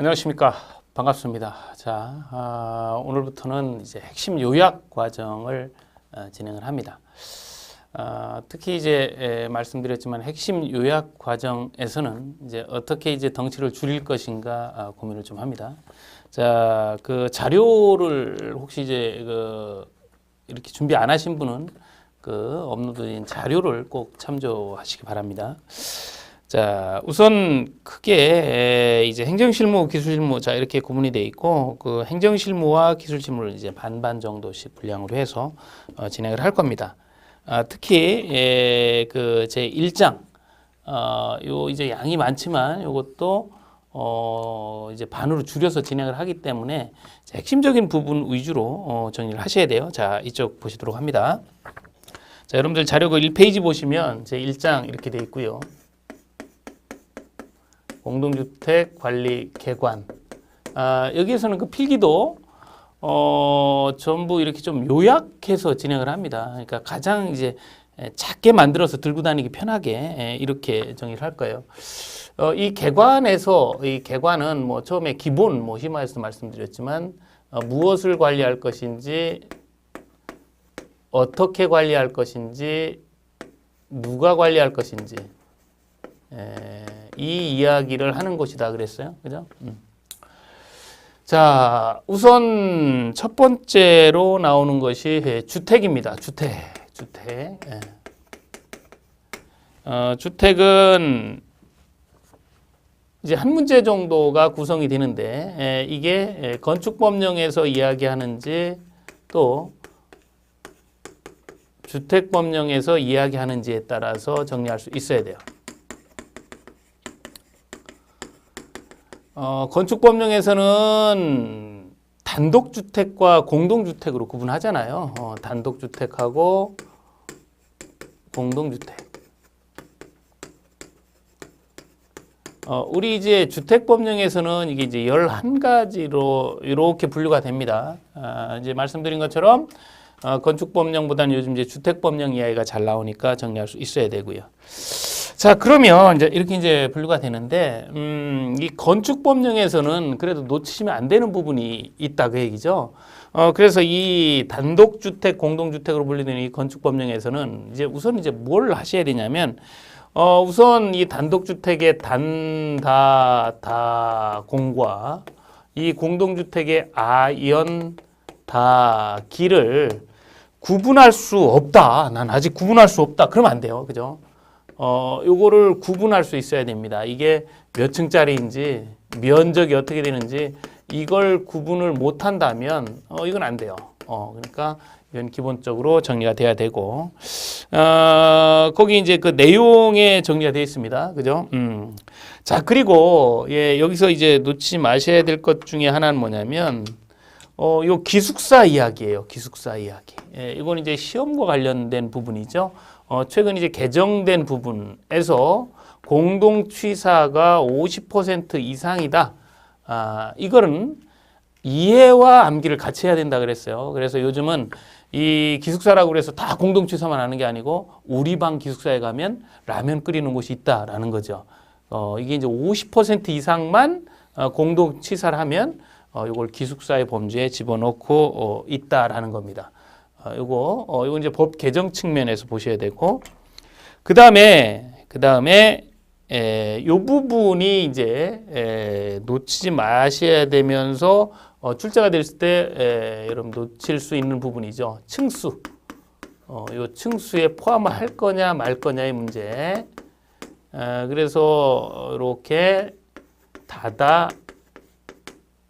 안녕하십니까. 반갑습니다. 자, 오늘부터는 이제 핵심 요약 과정을 진행을 합니다. 특히 이제 말씀드렸지만 핵심 요약 과정에서는 이제 어떻게 이제 덩치를 줄일 것인가 고민을 좀 합니다. 자, 그 자료를 혹시 이제 이렇게 준비 안 하신 분은 그 업로드된 자료를 꼭 참조하시기 바랍니다. 자, 우선 크게 이제 행정실무, 기술실무 자 이렇게 구분이 되어 있고 그 행정실무와 기술실무를 이제 반반 정도씩 분량으로 해서 진행을 할 겁니다. 특히 그 제 1장 요 이제 양이 많지만 요것도 이제 반으로 줄여서 진행을 하기 때문에 핵심적인 부분 위주로 정리를 하셔야 돼요. 자, 이쪽 보시도록 합니다. 자, 여러분들 자료 그 1페이지 보시면 제 1장 이렇게 되어 있고요. 공동주택 관리 개관. 여기에서는 그 필기도 전부 이렇게 좀 요약해서 진행을 합니다. 그러니까 가장 이제 작게 만들어서 들고 다니기 편하게 이렇게 정의를 할 거예요. 이 개관에서 이 개관은 뭐 처음에 기본 뭐 심화해서 말씀드렸지만 무엇을 관리할 것인지, 어떻게 관리할 것인지, 누가 관리할 것인지. 이 이야기를 하는 곳이다 그랬어요. 그죠? 자, 우선 첫 번째로 나오는 것이 주택입니다. 주택. 주택은 이제 한 문제 정도가 구성이 되는데 이게 건축법령에서 이야기하는지 또 주택법령에서 이야기하는지에 따라서 정리할 수 있어야 돼요. 건축법령에서는 단독주택과 공동주택으로 구분하잖아요. 단독주택하고 공동주택. 우리 이제 주택법령에서는 이게 이제 11가지로 이렇게 분류가 됩니다. 이제 말씀드린 것처럼 건축법령보다는 요즘 이제 주택법령 이야기가 잘 나오니까 정리할 수 있어야 되고요. 자, 그러면 이제 이렇게 이제 분류가 되는데, 이 건축법령에서는 그래도 놓치시면 안 되는 부분이 있다 그 얘기죠. 그래서 이 단독주택, 공동주택으로 분리되는 이 건축법령에서는 이제 우선 이제 뭘 하셔야 되냐면, 우선 이 단독주택의 다공과 이 공동주택의 다기를 구분할 수 없다. 난 아직 구분할 수 없다. 그러면 안 돼요. 그죠? 요거를 구분할 수 있어야 됩니다. 이게 몇 층짜리인지, 면적이 어떻게 되는지, 이걸 구분을 못 한다면, 이건 안 돼요. 그러니까, 이건 기본적으로 정리가 돼야 되고, 거기 이제 그 내용에 정리가 되어 있습니다. 그죠? 자, 그리고, 여기서 이제 놓치지 마셔야 될 것 중에 하나는 뭐냐면, 요 기숙사 이야기예요. 기숙사 이야기. 이건 이제 시험과 관련된 부분이죠. 최근 이제 개정된 부분에서 공동취사가 50% 이상이다. 이거는 이해와 암기를 같이 해야 된다 그랬어요. 그래서 요즘은 이 기숙사라고 그래서 다 공동취사만 하는 게 아니고 우리 방 기숙사에 가면 라면 끓이는 곳이 있다라는 거죠. 이게 이제 50% 이상만 공동취사를 하면 이걸 기숙사의 범주에 집어넣고 있다라는 겁니다. 요거 이제 법 개정 측면에서 보셔야 되고, 그 다음에 요 부분이 이제 놓치지 마셔야 되면서 출제가 됐을 때 여러분 놓칠 수 있는 부분이죠. 층수. 요 층수에 포함을 할 거냐 말 거냐의 문제. 그래서 이렇게 다다,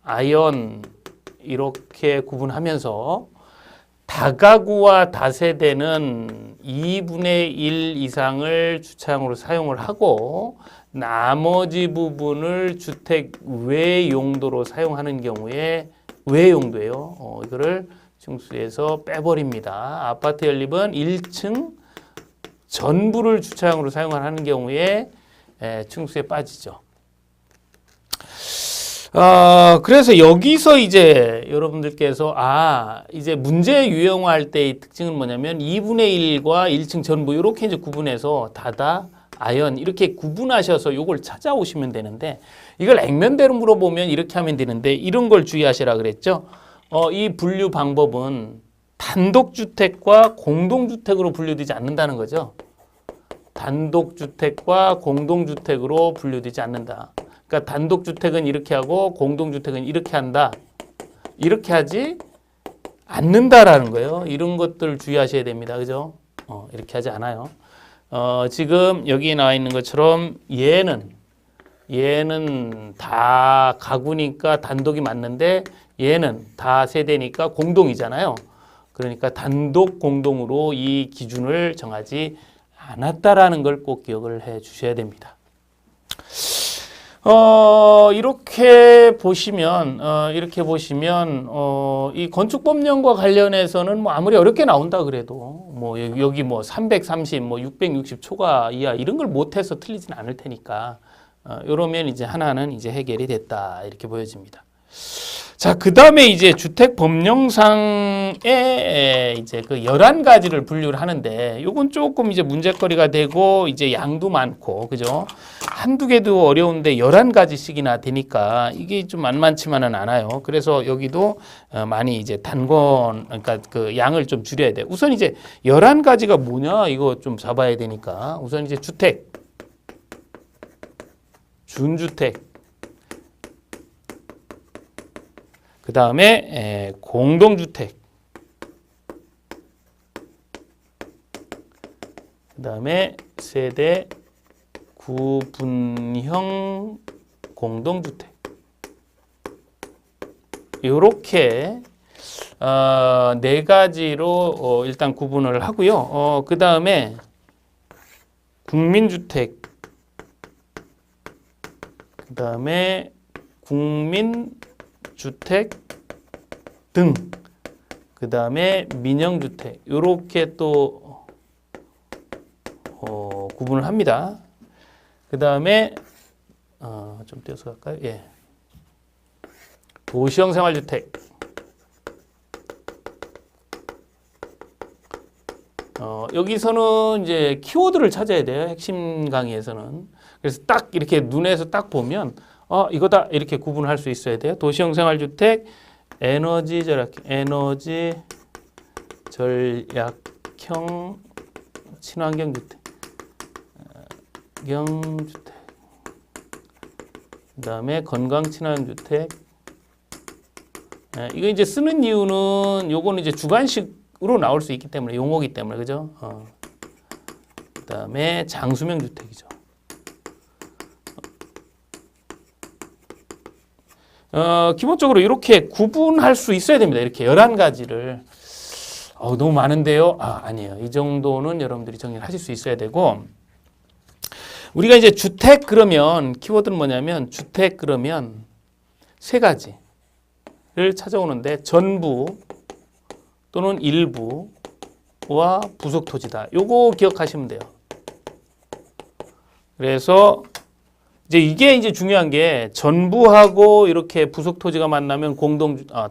아연 이렇게 구분하면서 다가구와 다세대는 2분의 1 이상을 주차장으로 사용을 하고 나머지 부분을 주택 외 용도로 사용하는 경우에 외 용도예요. 이거를 층수에서 빼버립니다. 아파트 연립은 1층 전부를 주차장으로 사용하는 경우에 층수에 빠지죠. 그래서 여기서 이제 여러분들께서 이제 문제 유형화할 때의 특징은 뭐냐면 2분의 1과 1층 전부 이렇게 이제 구분해서 다다, 아연 이렇게 구분하셔서 요걸 찾아오시면 되는데 이걸 액면대로 물어보면 이렇게 하면 되는데 이런 걸 주의하시라 그랬죠. 이 분류 방법은 단독주택과 공동주택으로 분류되지 않는다는 거죠. 단독주택과 공동주택으로 분류되지 않는다. 그러니까 단독주택은 이렇게 하고 공동주택은 이렇게 한다. 이렇게 하지 않는다라는 거예요. 이런 것들 주의하셔야 됩니다. 그죠? 이렇게 하지 않아요. 지금 여기 나와 있는 것처럼 얘는 다 가구니까 단독이 맞는데 얘는 다 세대니까 공동이잖아요. 그러니까 단독 공동으로 이 기준을 정하지 않았다라는 걸 꼭 기억을 해 주셔야 됩니다. 이렇게 보시면 이 건축법령과 관련해서는 뭐 아무리 어렵게 나온다 그래도 뭐 여기 뭐 330, 뭐 660 초과 이하 이런 걸 못해서 틀리진 않을 테니까 이러면 이제 하나는 이제 해결이 됐다 이렇게 보여집니다. 자, 그 다음에 이제 주택법령상에 이제 그 11가지를 분류를 하는데 요건 조금 이제 문제거리가 되고 이제 양도 많고, 그죠? 한두 개도 어려운데 11가지씩이나 되니까 이게 좀 만만치만은 않아요. 그래서 여기도 많이 이제 그러니까 그 양을 좀 줄여야 돼. 우선 이제 11가지가 뭐냐? 이거 좀 잡아야 되니까. 우선 이제 주택, 준주택, 그 다음에 공동주택, 그 다음에 세대 구분형 공동주택 이렇게 네 가지로 일단 구분을 하고요. 그 다음에 국민주택, 그 다음에 국민주택 등, 그 다음에 민영주택 이렇게 또 구분을 합니다. 그 다음에 좀 띄어서 갈까요? 예. 도시형 생활주택, 여기서는 이제 키워드를 찾아야 돼요. 핵심 강의에서는. 그래서 딱 이렇게 눈에서 딱 보면 이거다 이렇게 구분을 할 수 있어야 돼요. 도시형 생활주택, 에너지 절약형 친환경 주택, 그다음에 건강 친환경 주택. 이거 이제 쓰는 이유는 요거는 이제 주관식으로 나올 수 있기 때문에 용어기 때문에 그죠? 그다음에 장수명 주택이죠. 기본적으로 이렇게 구분할 수 있어야 됩니다. 이렇게 11가지를. 너무 많은데요? 아니에요. 이 정도는 여러분들이 정리를 하실 수 있어야 되고, 우리가 이제 주택 그러면 키워드는 뭐냐면 주택 그러면 세 가지를 찾아오는데 전부 또는 일부와 부속 토지다. 요거 기억하시면 돼요. 그래서 이게 이제 중요한 게 전부하고 이렇게 부속 토지가 만나면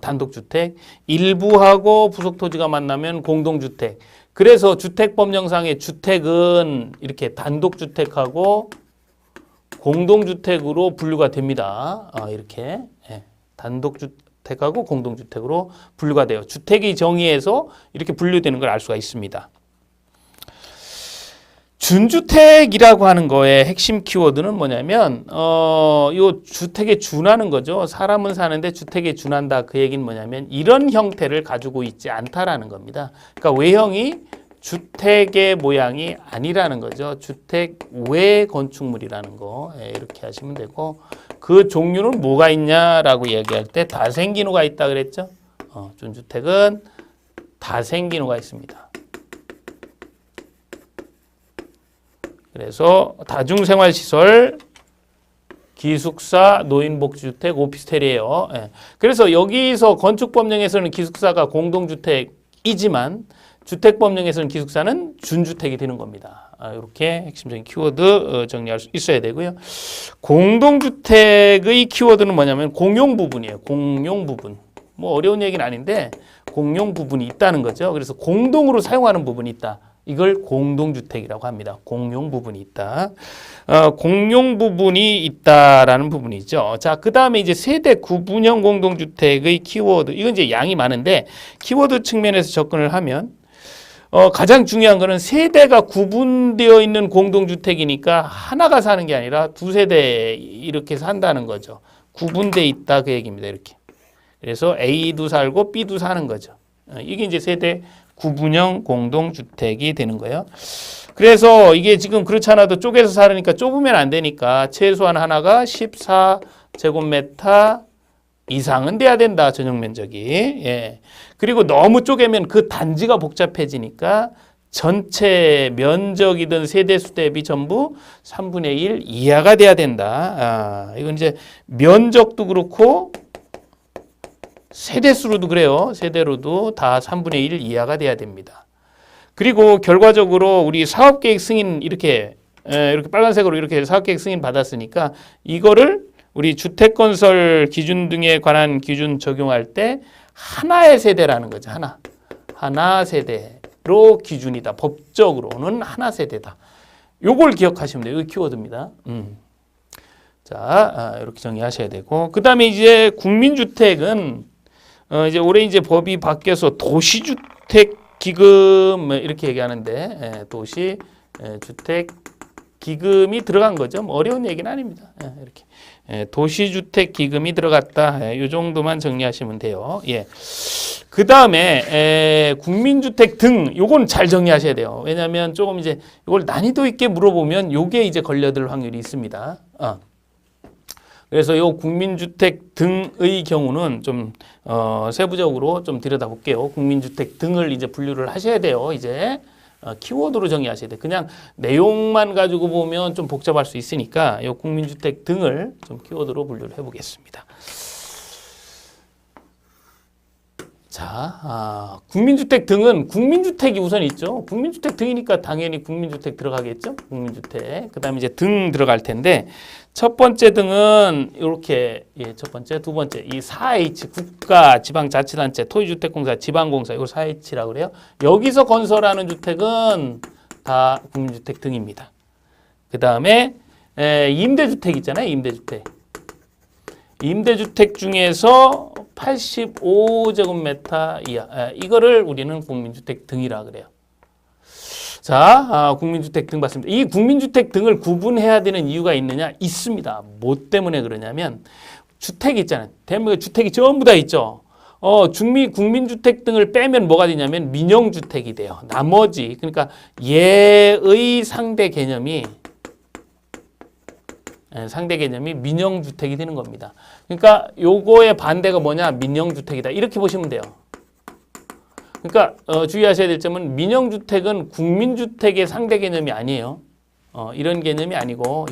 단독주택, 일부하고 부속 토지가 만나면 공동주택. 그래서 주택법령상의 주택은 이렇게 단독주택하고 공동주택으로 분류가 됩니다. 이렇게 단독주택하고 공동주택으로 분류가 돼요. 주택이 정의해서 이렇게 분류되는 걸 알 수가 있습니다. 준주택이라고 하는 거의 핵심 키워드는 뭐냐면 요 주택에 준하는 거죠. 사람은 사는데 주택에 준한다. 그 얘기는 뭐냐면 이런 형태를 가지고 있지 않다라는 겁니다. 그러니까 외형이 주택의 모양이 아니라는 거죠. 주택 외 건축물이라는 거 이렇게 하시면 되고, 그 종류는 뭐가 있냐라고 얘기할 때 다생기노가 있다 그랬죠. 준주택은 다생기노가 있습니다. 그래서 다중생활시설, 기숙사, 노인복지주택, 오피스텔이에요. 그래서 여기서 건축법령에서는 기숙사가 공동주택이지만 주택법령에서는 기숙사는 준주택이 되는 겁니다. 이렇게 핵심적인 키워드 정리할 수 있어야 되고요. 공동주택의 키워드는 뭐냐면 공용 부분이에요. 공용 부분. 뭐 어려운 얘기는 아닌데 공용 부분이 있다는 거죠. 그래서 공동으로 사용하는 부분이 있다. 이걸 공동주택이라고 합니다. 공용 부분이 있다. 공용 부분이 있다라는 부분이죠. 자, 그 다음에 이제 세대 구분형 공동주택의 키워드. 이건 이제 양이 많은데 키워드 측면에서 접근을 하면 가장 중요한 거는 세대가 구분되어 있는 공동주택이니까 하나가 사는 게 아니라 두 세대 이렇게 산다는 거죠. 구분돼 있다 그 얘기입니다. 이렇게. 그래서 A도 살고 B도 사는 거죠. 이게 이제 세대 구분형 공동주택이 되는 거예요. 그래서 이게 지금 그렇지 않아도 쪼개서 살으니까 좁으면 안 되니까 최소한 하나가 14제곱미터 이상은 돼야 된다. 전용 면적이. 예. 그리고 너무 쪼개면 그 단지가 복잡해지니까 전체 면적이든 세대수 대비 전부 3분의 1 이하가 돼야 된다. 이건 이제 면적도 그렇고 세대수로도 그래요. 세대로도 다 3분의 1 이하가 돼야 됩니다. 그리고 결과적으로 우리 사업계획 승인 이렇게 빨간색으로 이렇게 사업계획 승인 받았으니까 이거를 우리 주택건설 기준 등에 관한 기준 적용할 때 하나의 세대라는 거죠. 하나 세대로 기준이다. 법적으로는 하나 세대다. 요걸 기억하시면 돼요. 이거 키워드입니다. 자, 이렇게 정리하셔야 되고 그 다음에 이제 국민주택은 이제 올해 이제 법이 바뀌어서 도시주택기금 이렇게 얘기하는데 도시주택기금이 들어간 거죠. 뭐 어려운 얘기는 아닙니다. 이렇게 도시주택기금이 들어갔다. 이 정도만 정리하시면 돼요. 예. 그 다음에 국민주택 등 요건 잘 정리하셔야 돼요. 왜냐하면 조금 이제 이걸 난이도 있게 물어보면 요게 이제 걸려들 확률이 있습니다. 그래서 요 국민주택 등의 경우는 좀 세부적으로 좀 들여다볼게요. 국민주택 등을 이제 분류를 하셔야 돼요. 이제 키워드로 정의하셔야 돼요. 그냥 내용만 가지고 보면 좀 복잡할 수 있으니까 요 국민주택 등을 좀 키워드로 분류를 해보겠습니다. 자, 국민주택 등은 국민주택이 우선 있죠. 국민주택 등이니까 당연히 국민주택 들어가겠죠. 국민주택. 그 다음에 이제 등 들어갈 텐데 첫 번째 등은 이렇게 첫 번째, 두 번째 이 4H 국가, 지방자치단체, 토지주택공사, 지방공사 이걸 4H라고 그래요. 여기서 건설하는 주택은 다 국민주택 등입니다. 그 다음에 임대주택 있잖아요. 임대주택 중에서 85제곱미터 이하 이거를 우리는 국민주택 등이라 그래요. 자, 국민주택 등 봤습니다. 이 국민주택 등을 구분해야 되는 이유가 있느냐? 있습니다. 뭐 때문에 그러냐면 주택이 있잖아요. 대한민국에 주택이 전부 다 있죠. 국민주택 등을 빼면 뭐가 되냐면 민영주택이 돼요. 나머지 그러니까 얘의 상대 개념이 민영주택이 되는 겁니다. 그러니까 요거의 반대가 뭐냐? 민영주택이다. 이렇게 보시면 돼요. 그러니까 주의하셔야 될 점은 민영주택은 국민주택의 상대 개념이 아니에요. 이런 개념이 아니고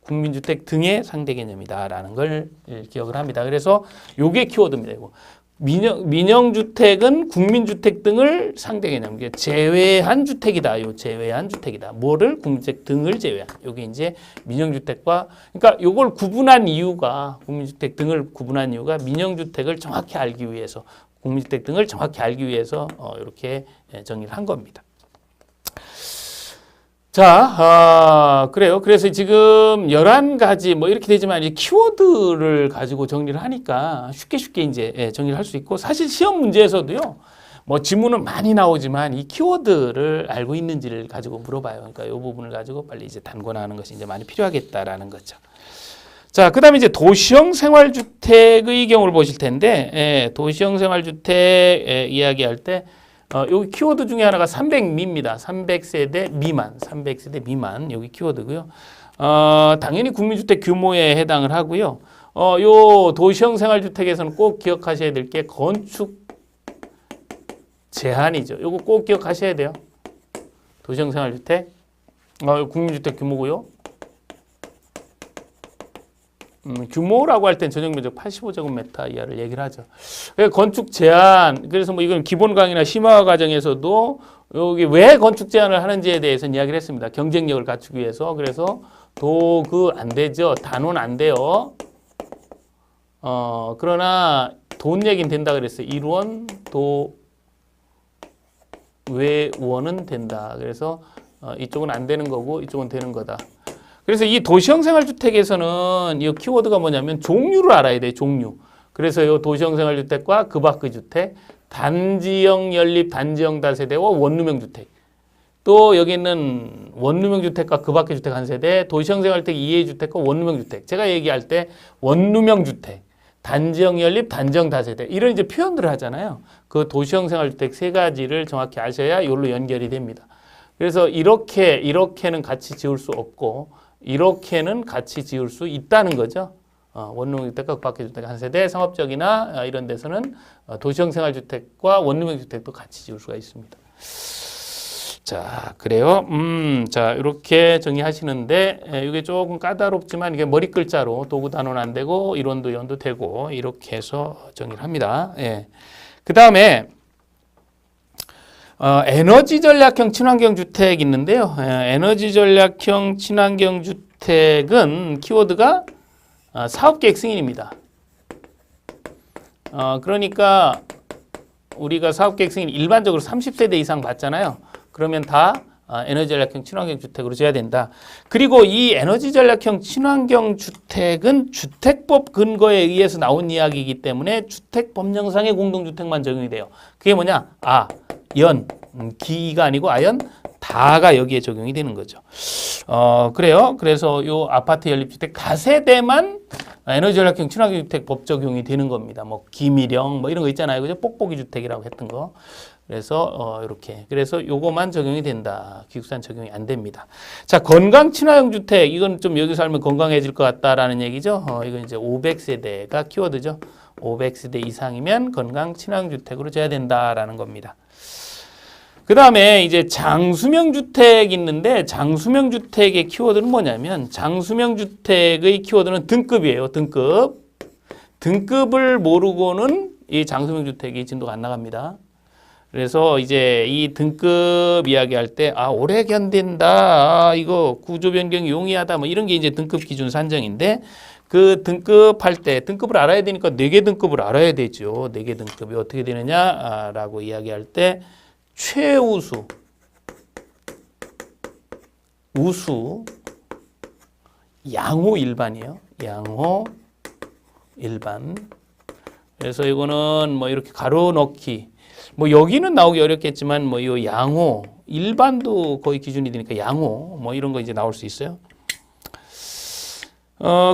국민주택 등의 상대 개념이다라는 걸 기억을 합니다. 그래서 요게 키워드입니다. 이거. 민영주택은 국민주택 등을 상대 개념, 제외한 주택이다. 요 제외한 주택이다. 뭐를? 국민주택 등을 제외한. 요게 이제 민영주택과, 그러니까 요걸 구분한 이유가, 국민주택 등을 구분한 이유가 민영주택을 정확히 알기 위해서, 국민주택 등을 정확히 알기 위해서 이렇게 정리를 한 겁니다. 자, 그래요. 그래서 지금 11가지 뭐 이렇게 되지만 이 키워드를 가지고 정리를 하니까 쉽게 이제 정리를 할 수 있고, 사실 시험 문제에서도요. 뭐 지문은 많이 나오지만 이 키워드를 알고 있는지를 가지고 물어봐요. 그러니까 이 부분을 가지고 빨리 이제 단권화하는 것이 이제 많이 필요하겠다라는 거죠. 자, 그다음에 이제 도시형 생활주택의 경우를 보실 텐데, 도시형 생활주택 이야기할 때 여기 키워드 중에 하나가 300미입니다. 300세대 미만, 300세대 미만 여기 키워드고요. 당연히 국민주택 규모에 해당을 하고요. 요 도시형 생활주택에서는 꼭 기억하셔야 될 게 건축 제한이죠. 요거 꼭 기억하셔야 돼요. 도시형 생활주택, 국민주택 규모고요. 규모라고 할 땐 전용 면적 85제곱미터 이하를 얘기를 하죠. 건축 제한, 그래서 뭐 이건 기본 강의나 심화 과정에서도 여기 왜 건축 제한을 하는지에 대해서는 이야기를 했습니다. 경쟁력을 갖추기 위해서. 그래서 안 되죠. 단원 안 돼요. 그러나 돈 얘기는 된다 그랬어요. 1원 외원은 된다. 그래서 이쪽은 안 되는 거고 이쪽은 되는 거다. 그래서 이 도시형 생활주택에서는 이 키워드가 뭐냐면 종류를 알아야 돼. 종류. 그래서 이 도시형 생활주택과 그 밖의 주택, 단지형 연립, 단지형 다세대와 원룸형 주택. 또 여기 있는 원룸형 주택과 그 밖의 주택 한 세대, 도시형 생활주택 2의 주택과 원룸형 주택. 제가 얘기할 때 원룸형 주택, 단지형 연립, 단지형 다세대 이런 이제 표현들을 하잖아요. 그 도시형 생활주택 세 가지를 정확히 아셔야 이걸로 연결이 됩니다. 그래서 이렇게는 같이 지을 수 없고 이렇게는 같이 지을 수 있다는 거죠. 원룸형 주택과 그 밖의 주택 한 세대, 상업적이나 이런 데서는 도시형 생활주택과 원룸형 주택도 같이 지을 수가 있습니다. 자, 그래요. 자, 이렇게 정리하시는데, 이게 조금 까다롭지만, 이게 머리 글자로 도구 단어는 안 되고, 이론도 연도 되고, 이렇게 해서 정리를 합니다. 예. 그 다음에, 에너지 전략형 친환경 주택 있는데요. 에너지 전략형 친환경 주택은 키워드가 사업계획 승인입니다. 그러니까, 우리가 사업계획 승인 일반적으로 30세대 이상 받잖아요. 그러면 다 에너지 전략형 친환경 주택으로 줘야 된다. 그리고 이 에너지 전략형 친환경 주택은 주택법 근거에 의해서 나온 이야기이기 때문에 주택법령상의 공동주택만 적용이 돼요. 그게 뭐냐? 기가 아니고 다가 여기에 적용이 되는 거죠. 그래요. 그래서 요 아파트 연립주택 다세대만 에너지 전략형 친환경 주택 법 적용이 되는 겁니다. 뭐 기밀형 뭐 이런 거 있잖아요. 그죠? 뽁뽁이 주택이라고 했던 거. 그래서 이렇게 그래서 요거만 적용이 된다. 기숙사는 적용이 안 됩니다. 자, 건강 친화형 주택 이건 좀 여기서 살면 건강해질 것 같다라는 얘기죠. 이건 이제 500세대가 키워드죠. 500세대 이상이면 건강 친화형 주택으로 줘야 된다라는 겁니다. 그 다음에 이제 장수명 주택 있는데 장수명 주택의 키워드는 뭐냐면 장수명 주택의 키워드는 등급이에요. 등급을 모르고는 이 장수명 주택이 진도가 안 나갑니다. 그래서 이제 이 등급 이야기할 때 오래 견딘다, 이거 구조 변경이 용이하다, 뭐 이런 게 이제 등급 기준 산정인데 그 등급할 때 등급을 알아야 되니까 4개 등급을 알아야 되죠. 4개 등급이 어떻게 되느냐라고 이야기할 때 최우수, 우수, 양호 일반이에요. 양호 일반. 그래서 이거는 뭐 이렇게 가로 넣기. 뭐 여기는 나오기 어렵겠지만 뭐 이 양호 일반도 거의 기준이 되니까 양호 뭐 이런 거 이제 나올 수 있어요.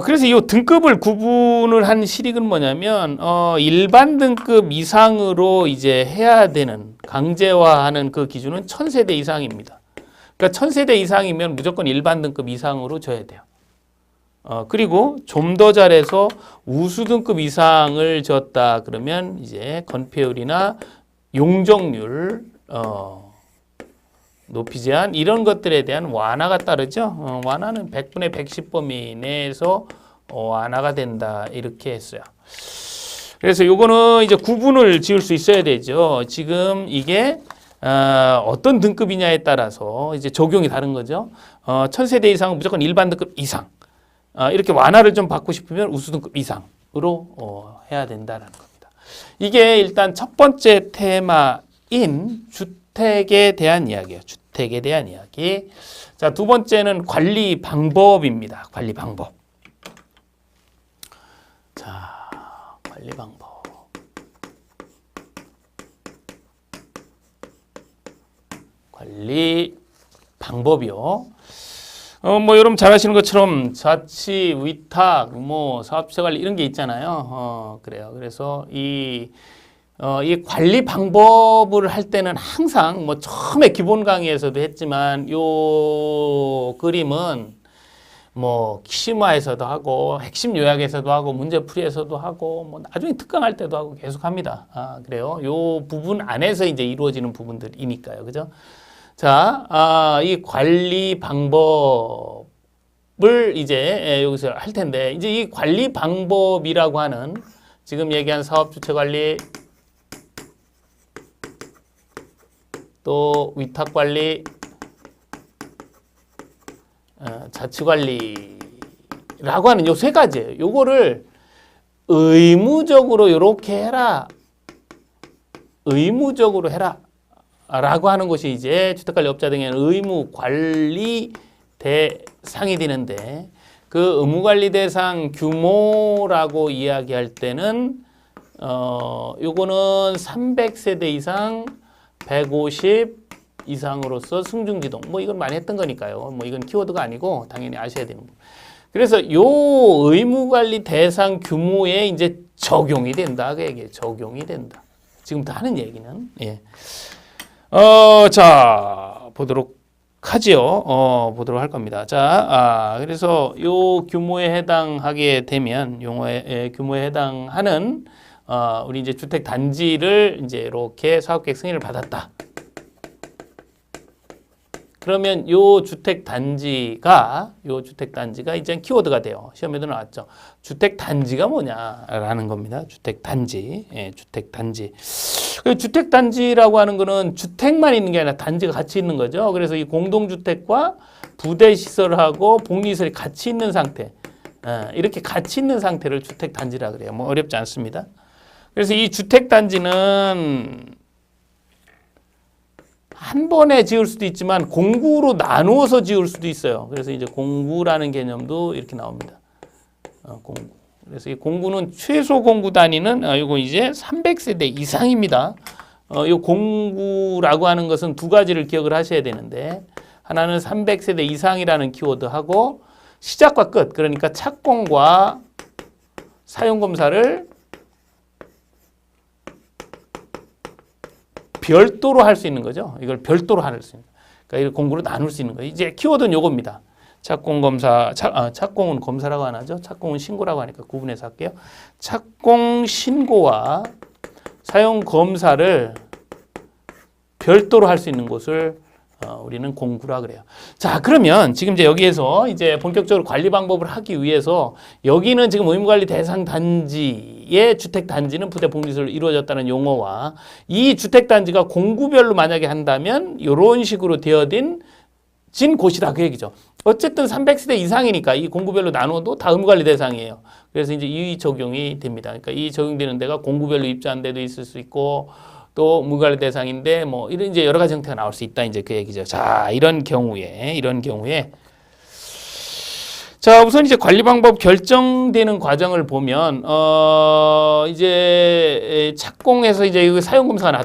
그래서 이 등급을 구분을 한 실익은 뭐냐면 일반 등급 이상으로 이제 해야 되는 강제화하는 그 기준은 1000세대 이상입니다. 그러니까 1000세대 이상이면 무조건 일반 등급 이상으로 줘야 돼요. 그리고 좀 더 잘해서 우수 등급 이상을 줬다 그러면 이제 건폐율이나 용적률, 높이 제한 이런 것들에 대한 완화가 따르죠. 완화는 100분의 110 범위 내에서 완화가 된다 이렇게 했어요. 그래서 요거는 이제 구분을 지을 수 있어야 되죠. 지금 이게 어떤 등급이냐에 따라서 이제 적용이 다른 거죠. 1000세대 이상은 무조건 일반 등급 이상. 이렇게 완화를 좀 받고 싶으면 우수 등급 이상으로 해야 된다라는 겁니다. 이게 일단 첫 번째 테마인 주택에 대한 이야기예요. 주택에 대한 이야기. 자, 두 번째는 관리 방법입니다. 관리 방법. 자, 관리 방법. 관리 방법이요. 뭐 여러분 잘 아시는 것처럼 자치, 위탁, 뭐 사업체 관리 이런 게 있잖아요. 그래요. 그래서 이 관리 방법을 할 때는 항상 뭐 처음에 기본 강의에서도 했지만 요 그림은 뭐 심화에서도 하고 핵심 요약에서도 하고 문제풀이에서도 하고 뭐 나중에 특강할 때도 하고 계속 합니다. 그래요. 요 부분 안에서 이제 이루어지는 부분들이니까요. 그죠? 자, 이 관리 방법을 이제 여기서 할 텐데, 이제 이 관리 방법이라고 하는 지금 얘기한 사업 주체 관리, 또 위탁 관리, 자치 관리라고 하는 요 세 가지예요. 요거를 의무적으로 요렇게 해라. 의무적으로 해라. 라고 하는 것이 이제 주택관리업자 등에는 의무 관리 대상이 되는데 그 의무 관리 대상 규모라고 이야기할 때는 요거는 300세대 이상 150 이상으로서 승중지동 뭐 이건 많이 했던 거니까요. 뭐 이건 키워드가 아니고 당연히 아셔야 되는 거예요. 그래서 요 의무 관리 대상 규모에 이제 적용이 된다. 그 얘기예요. 적용이 된다. 지금부터 하는 얘기는 예. 자, 보도록 하지요. 보도록 할 겁니다. 자, 그래서 요 규모에 해당하게 되면 용어의 규모에 해당하는 우리 이제 주택 단지를 이제 이렇게 사업계획 승인을 받았다. 그러면 요 주택 단지가 이제 키워드가 돼요. 시험에도 나왔죠. 주택 단지가 뭐냐라는 겁니다. 주택 단지. 예, 주택 단지. 주택 단지라고 하는 거는 주택만 있는 게 아니라 단지가 같이 있는 거죠. 그래서 이 공동주택과 부대 시설하고 복리시설이 같이 있는 상태. 이렇게 같이 있는 상태를 주택 단지라 그래요. 뭐 어렵지 않습니다. 그래서 이 주택 단지는 한 번에 지을 수도 있지만 공구로 나누어서 지을 수도 있어요. 그래서 이제 공구라는 개념도 이렇게 나옵니다. 공구. 그래서 이 공구는 최소 공구 단위는 이거 이제 300세대 이상입니다. 이 공구라고 하는 것은 두 가지를 기억을 하셔야 되는데 하나는 300세대 이상이라는 키워드하고 시작과 끝 그러니까 착공과 사용 검사를 별도로 할 수 있는 거죠. 이걸 별도로 할 수 있는. 그러니까 이 공구로 나눌 수 있는 거예요. 이제 키워드는 요겁니다. 착공 검사, 착공은 검사라고 안 하죠. 착공은 신고라고 하니까 구분해서 할게요. 착공 신고와 사용 검사를 별도로 할 수 있는 곳을 우리는 공구라 그래요. 자, 그러면 지금 이제 여기에서 이제 본격적으로 관리 방법을 하기 위해서 여기는 지금 의무관리 대상 단지의 주택 단지는 부대 복리시설로 이루어졌다는 용어와 이 주택 단지가 공구별로 만약에 한다면 이런 식으로 되어진 곳이다 그 얘기죠. 어쨌든 300세대 이상이니까 이 공구별로 나눠도 다 의무관리 대상이에요. 그래서 이제 이 적용이 됩니다. 그러니까 이 적용되는 데가 공구별로 입주한 데도 있을 수 있고 또 의무관리 대상인데 뭐 이런 이제 여러 가지 형태가 나올 수 있다 이제 그 얘기죠. 자, 이런 경우에 자, 우선 이제 관리 방법 결정되는 과정을 보면 이제 착공해서 이제 이거 사용 검사가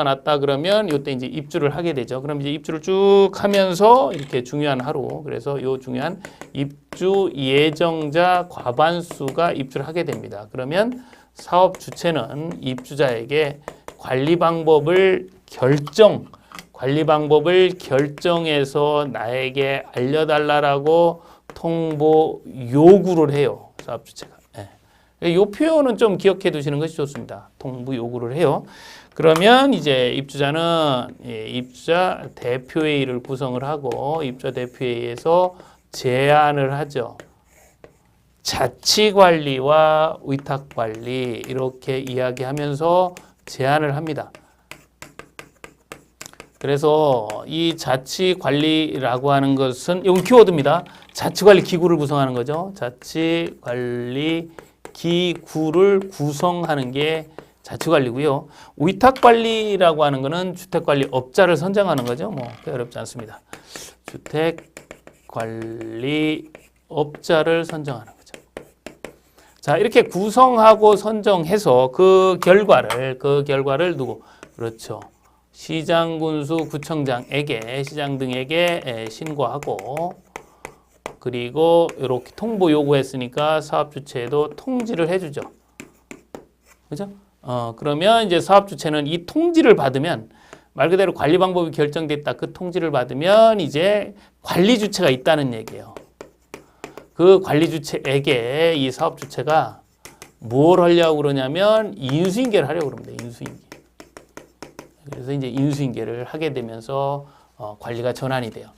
났다 그러면 이때 이제 입주를 하게 되죠. 그럼 이제 입주를 쭉 하면서 이렇게 중요한 하루 그래서 요 중요한 입주 예정자 과반수가 입주를 하게 됩니다. 그러면 사업 주체는 입주자에게 관리 방법을 결정해서 나에게 알려달라고 통보 요구를 해요. 사업 주체가. 예. 이 표현은 좀 기억해 두시는 것이 좋습니다. 통보 요구를 해요. 그러면 이제 입주자는 입주자 대표회의를 구성을 하고 입주자 대표회의에서 제안을 하죠. 자치관리와 위탁관리 이렇게 이야기하면서 제안을 합니다. 그래서 이 자치관리라고 하는 것은 이건 키워드입니다. 자치관리 기구를 구성하는 거죠. 자치관리 기구를 구성하는 게 자치관리고요. 위탁관리라고 하는 거는 주택관리업자를 선정하는 거죠. 뭐 어렵지 않습니다. 주택관리업자를 선정하는 거죠. 자, 이렇게 구성하고 선정해서 그 결과를 누구? 그렇죠. 시장, 군수, 구청장에게, 시장 등에게 신고하고 그리고 이렇게 통보 요구했으니까 사업 주체에도 통지를 해주죠. 그죠? 그러면 이제 사업 주체는 이 통지를 받으면 말 그대로 관리 방법이 결정됐다. 그 통지를 받으면 이제 관리 주체가 있다는 얘기예요. 그 관리 주체에게 이 사업 주체가 뭘 하려고 그러냐면 인수인계를 하려고 그럽니다. 인수인계. 그래서 이제 인수인계를 하게 되면서 관리가 전환이 돼요.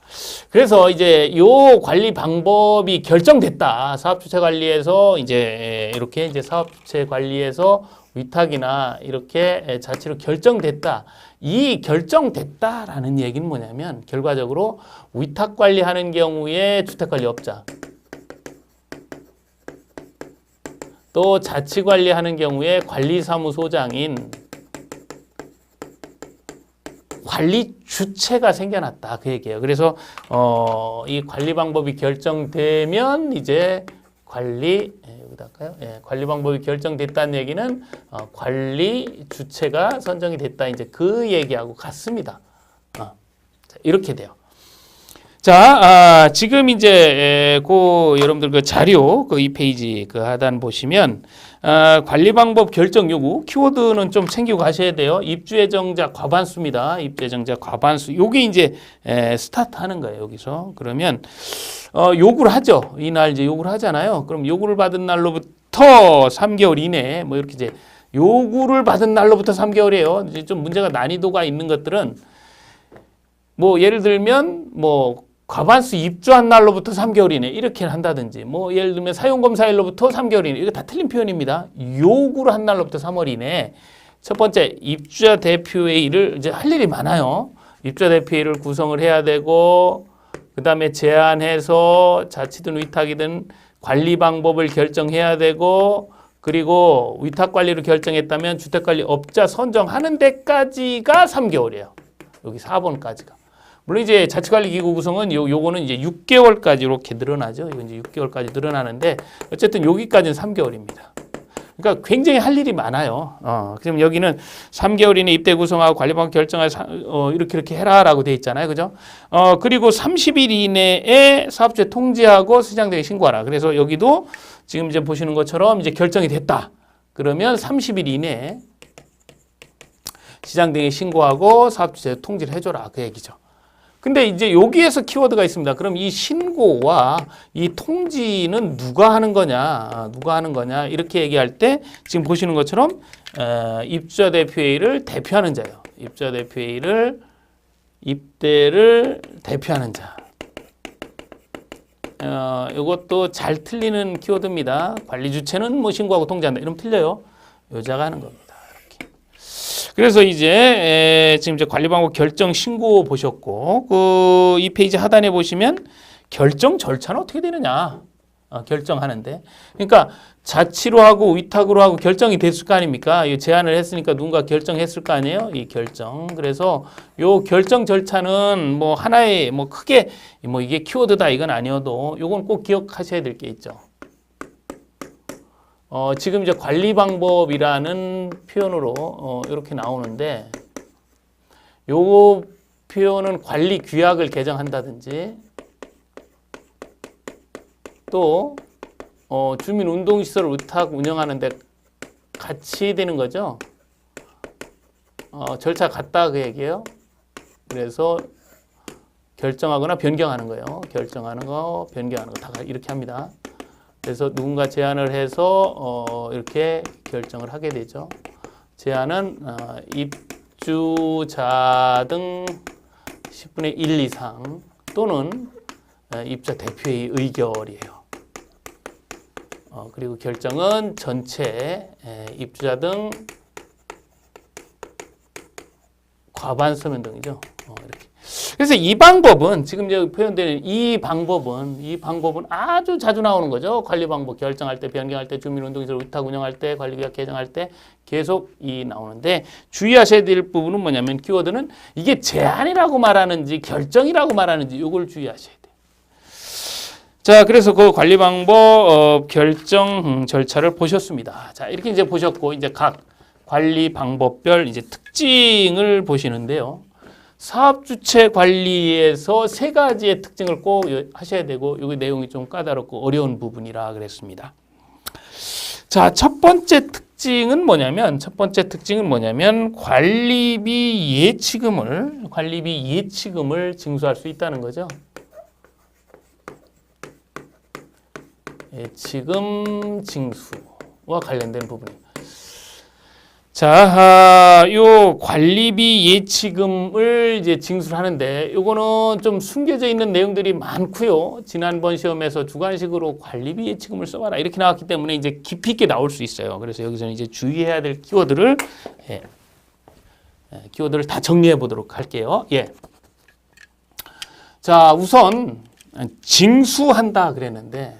그래서 이제 요 관리 방법이 결정됐다. 사업주체 관리에서 이제 이렇게 이제 사업주체 관리에서 위탁이나 이렇게 자치로 결정됐다. 이 결정됐다라는 얘기는 뭐냐면 결과적으로 위탁 관리하는 경우에 주택관리업자 또 자치 관리하는 경우에 관리사무소장인 관리 주체가 생겨났다 그 얘기예요. 그래서 이 관리 방법이 결정되면 이제 여기다 할까요? 예, 관리 방법이 결정됐다는 얘기는 관리 주체가 선정이 됐다 이제 그 얘기하고 같습니다. 자, 이렇게 돼요. 자, 지금 이제 여러분들 그 자료 그 2페이지 그 하단 보시면 관리 방법 결정 요구 키워드는 좀 챙기고 가셔야 돼요. 입주 예정자 과반수입니다. 입주 예정자 과반수. 요게 이제 스타트 하는 거예요. 여기서. 그러면 요구를 하죠. 이날 이제 요구를 하잖아요. 그럼 요구를 받은 날로부터 3개월 이내에 뭐 이렇게 이제 요구를 받은 날로부터 3개월이에요. 이제 좀 문제가 난이도가 있는 것들은 뭐 예를 들면 뭐 과반수 입주한 날로부터 3개월 이내 이렇게 한다든지 뭐 예를 들면 사용검사일로부터 3개월 이내 이거 다 틀린 표현입니다. 요구를 한 날로부터 3월 이내 첫 번째 입주자 대표회의를 이제 할 일이 많아요. 입주자 대표회의를 구성을 해야 되고 그 다음에 제안해서 자치든 위탁이든 관리 방법을 결정해야 되고 그리고 위탁 관리를 결정했다면 주택관리업자 선정하는 데까지가 3개월이에요. 여기 4번까지가. 물론 이제 자치관리기구 구성은 요거는 이제 6개월까지 이렇게 늘어나죠. 이거 이제 6개월까지 늘어나는데 어쨌든 여기까지는 3개월입니다. 그러니까 굉장히 할 일이 많아요. 그럼 여기는 3개월 이내 입대 구성하고 관리방법 결정할 이렇게 해라라고 돼 있잖아요. 그죠? 그리고 30일 이내에 사업주에 통지하고 시장등에 신고하라. 그래서 여기도 지금 이제 보시는 것처럼 이제 결정이 됐다. 그러면 30일 이내에 시장등에 신고하고 사업주에 통지를 해줘라. 그 얘기죠. 근데 이제 여기에서 키워드가 있습니다. 그럼 이 신고와 이 통지는 누가 하는 거냐, 이렇게 얘기할 때 지금 보시는 것처럼 입주자 대표회의를 대표하는 자예요. 입주자 대표회의를 입대를 대표하는 자. 이것도 잘 틀리는 키워드입니다. 관리 주체는 뭐 신고하고 통지한다. 이러면 틀려요. 여자가 하는 겁니다. 그래서 이제 지금 이제 관리 방법 결정 신고 보셨고 그 이 페이지 하단에 보시면 결정 절차는 어떻게 되느냐 결정하는데 그러니까 자치로 하고 위탁으로 하고 결정이 됐을 거 아닙니까? 이 제안을 했으니까 누군가 결정했을 거 아니에요? 이 결정. 그래서 요 결정 절차는 뭐 하나의 뭐 크게 뭐 이게 키워드다 이건 아니어도 요건 꼭 기억하셔야 될 게 있죠. 지금 이제 관리 방법이라는 표현으로 이렇게 나오는데 요 표현은 관리 규약을 개정한다든지 또 주민운동시설을 위탁 운영하는데 같이 되는 거죠. 절차 같다 그 얘기예요. 그래서 결정하거나 변경하는 거예요. 결정하는 거, 변경하는 거 다 이렇게 합니다. 그래서 누군가 제안을 해서 이렇게 결정을 하게 되죠. 제안은 입주자 등 10분의 1 이상 또는 입주자 대표의 의결이에요. 그리고 결정은 전체 입주자 등 과반수면 등이죠. 이렇게. 그래서 이 방법은 지금 이제 표현되는 이 방법은 아주 자주 나오는 거죠. 관리 방법 결정할 때, 변경할 때, 주민운동시설 위탁 운영할 때, 관리규약 개정할 때 계속 나오는데 주의하셔야 될 부분은 뭐냐면 키워드는 이게 제안이라고 말하는지 결정이라고 말하는지 이걸 주의하셔야 돼요. 자, 그래서 그 관리 방법 결정 절차를 보셨습니다. 자, 이렇게 이제 보셨고 이제 각 관리 방법별 이제 특징을 보시는데요. 사업 주체 관리에서 세 가지의 특징을 꼭 하셔야 되고 여기 내용이 좀 까다롭고 어려운 부분이라 그랬습니다. 자, 첫 번째 특징은 뭐냐면 관리비 예치금을 징수할 수 있다는 거죠. 예치금 징수와 관련된 부분입니다. 자, 요 관리비 예치금을 이제 징수를 하는데 요거는 좀 숨겨져 있는 내용들이 많고요. 지난번 시험에서 주관식으로 관리비 예치금을 써봐라 이렇게 나왔기 때문에 이제 깊이 있게 나올 수 있어요. 그래서 여기서는 이제 주의해야 될 키워드를 다 정리해 보도록 할게요. 자, 우선 징수한다 그랬는데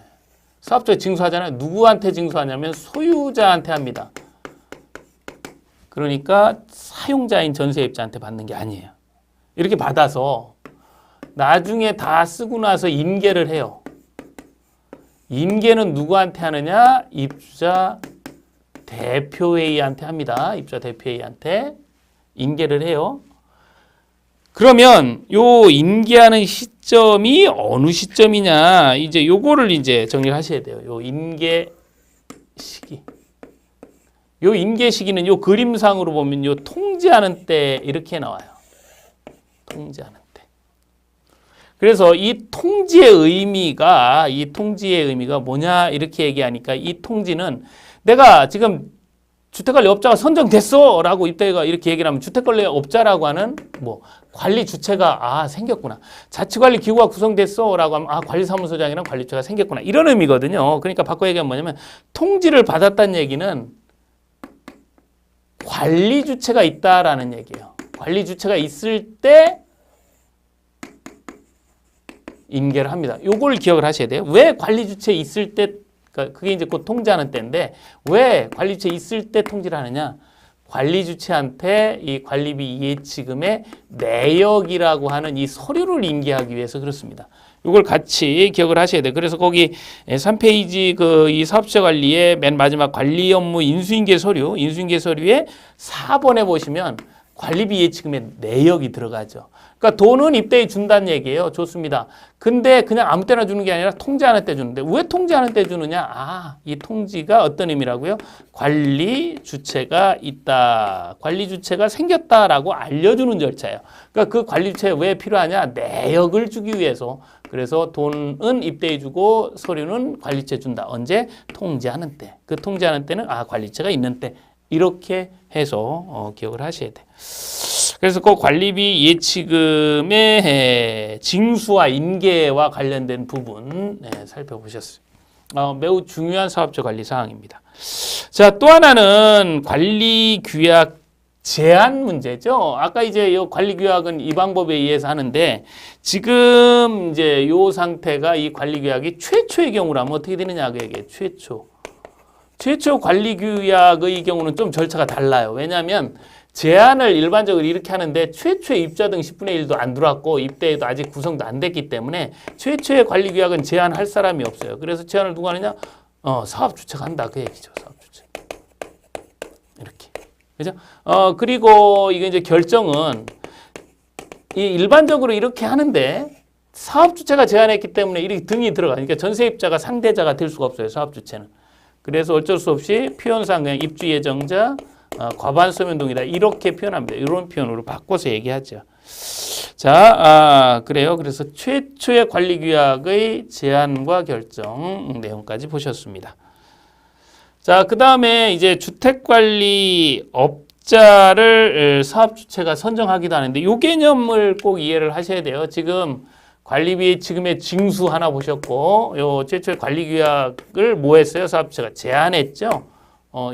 사업자에 징수하잖아요. 누구한테 징수하냐면 소유자한테 합니다. 그러니까 사용자인 전세입자한테 받는 게 아니에요. 이렇게 받아서 나중에 다 쓰고 나서 인계를 해요. 인계는 누구한테 하느냐? 입주자 대표회의한테 합니다. 입주자 대표회의한테 인계를 해요. 그러면 요 인계하는 시점이 어느 시점이냐? 이제 요거를 이제 정리를 하셔야 돼요. 요 인계 시기. 요 인계 시기는 요 그림상으로 보면 요 통지하는 때 이렇게 나와요. 통지하는 때. 그래서 이 통지의 의미가 뭐냐 이렇게 얘기하니까 이 통지는 내가 지금 주택관리업자가 선정됐어 라고 입대가 이렇게 얘기를 하면 주택관리업자라고 하는 뭐 관리 주체가 생겼구나. 자치관리기구가 구성됐어 라고 하면 관리사무소장이랑 관리주체가 생겼구나. 이런 의미거든요. 그러니까 바꿔 얘기하면 뭐냐면 통지를 받았다는 얘기는 관리주체가 있다라는 얘기예요. 관리주체가 있을 때 인계를 합니다. 요걸 기억을 하셔야 돼요. 왜 관리주체 있을 때 그게 이제 곧 통지하는 때인데 왜 관리주체 있을 때 통지를 하느냐? 관리주체한테 이 관리비 이해치금의 내역이라고 하는 이 서류를 인계하기 위해서 그렇습니다. 이걸 같이 기억을 하셔야 돼요. 그래서 거기 3페이지 이 사업주체 관리의 맨 마지막 관리 업무 인수인계 서류에 4번에 보시면 관리비 이해치금의 내역이 들어가죠. 그러니까 돈은 입대해 준다는 얘기예요. 좋습니다. 근데 그냥 아무 때나 주는 게 아니라 통지하는 때 주는데 왜 통지하는 때 주느냐? 이 통지가 어떤 의미라고요? 관리 주체가 있다. 관리 주체가 생겼다라고 알려주는 절차예요. 그러니까 그 관리 주체가 왜 필요하냐? 내역을 주기 위해서. 그래서 돈은 입대해 주고 서류는 관리주체 준다. 언제? 통지하는 때. 그 통지하는 때는 관리주체가 있는 때. 이렇게 해서 기억을 하셔야 돼요. 그래서 그 관리비 예치금의 징수와 인계와 관련된 부분 살펴보셨어요. 매우 중요한 사업주 관리 사항입니다. 자, 또 하나는 관리 규약 제한 문제죠. 아까 이제 이 관리 규약은 이 방법에 의해서 하는데 지금 이제 요 상태가 이 관리 규약이 최초의 경우라면 어떻게 되느냐 그 얘기예요. 최초 관리 규약의 경우는 좀 절차가 달라요. 왜냐하면 제한을 일반적으로 이렇게 하는데 최초의 입자 등 10분의 1도 안 들어왔고 입대에도 아직 구성도 안 됐기 때문에 최초의 관리 규약은 제한할 사람이 없어요. 그래서 제한을 누가 하느냐? 사업 주체가 한다 그 얘기죠. 사업 주체. 이렇게. 그죠? 그리고 이게 이제 결정은 이 일반적으로 이렇게 하는데 사업 주체가 제한했기 때문에 이렇게 등이 들어가니까 그러니까 전세입자가 상대자가 될 수가 없어요. 사업 주체는. 그래서 어쩔 수 없이 표현상 그냥 입주 예정자 과반 소면동이다 이렇게 표현합니다. 이런 표현으로 바꿔서 얘기하죠. 자, 그래요. 그래서 최초의 관리규약의 제한과 결정 내용까지 보셨습니다. 자, 그 다음에 이제 주택관리업자를 사업주체가 선정하기도 하는데 이 개념을 꼭 이해를 하셔야 돼요. 지금 관리비 지금의 징수 하나 보셨고 요 최초의 관리규약을 뭐 했어요? 사업주체가 제한했죠.